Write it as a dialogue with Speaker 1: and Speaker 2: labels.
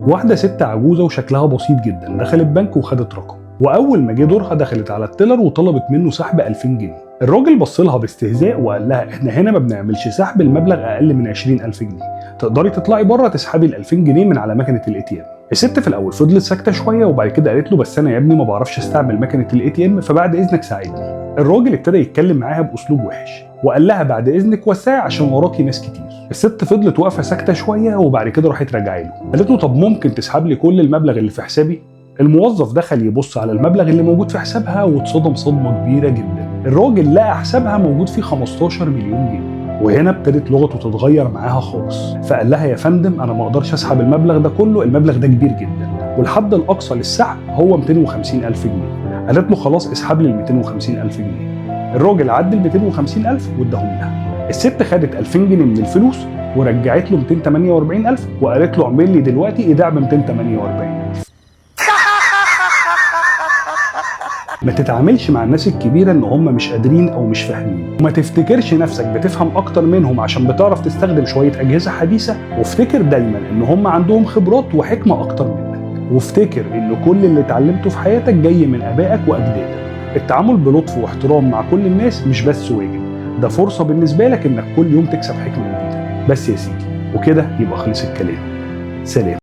Speaker 1: واحده ست عجوزه وشكلها بسيط جدا دخلت بنك وخدت رقم، واول ما جه دورها دخلت على التيلر وطلبت منه سحب 2000 جنيه. الراجل بص لها باستهزاء وقال لها احنا هنا ما بنعملش سحب المبلغ اقل من 20000 جنيه، تقدري تطلعي بره تسحبي ال 2000 جنيه من على مكنه الاي تي ام. الست في الاول فضلت ساكته شويه وبعد كده قالت له بس انا يا ابني ما بعرفش استعمل مكنه الاي تي ام، فبعد اذنك ساعدني. الراجل ابتدى يتكلم معاها باسلوب وحش وقال لها بعد اذنك وسعي عشان وراكي ناس كتير. الست فضلت واقفه ساكته شويه وبعد كده راحت راجعه له، قالت له طب ممكن تسحب لي كل المبلغ اللي في حسابي؟ الموظف دخل يبص على المبلغ اللي موجود في حسابها واتصدم صدمه كبيره جدا. الراجل لقى حسابها موجود فيه 15 مليون جنيه، وهنا ابتدت لغته تتغير معاها خالص. فقال لها يا فندم انا ما اقدرش اسحب المبلغ ده كله، المبلغ ده كبير جدا والحد الاقصى للسحب هو 250000 جنيه. قالت له خلاص اسحب لي ال 250000 جنيه. الراجل عدى ال 250000 واداهم لها. الست خدت 2000 جنيه من الفلوس ورجعت له 248000 وقالت له اعمل لي دلوقتي ايداع ب 248000. ما تتعاملش مع الناس الكبيرة ان هم مش قادرين او مش فاهمين، وما تفتكرش نفسك بتفهم اكتر منهم عشان بتعرف تستخدم شوية اجهزة حديثة، وافتكر دايما ان هم عندهم خبرات وحكمة اكتر منك، وافتكر ان كل اللي اتعلمته في حياتك جاي من ابائك واجدادك. التعامل بلطف واحترام مع كل الناس مش بس واجب، ده فرصة بالنسبة لك انك كل يوم تكسب حكمة جديدة. بس يا سيدي وكده يبقى خلص الكلام. سلام.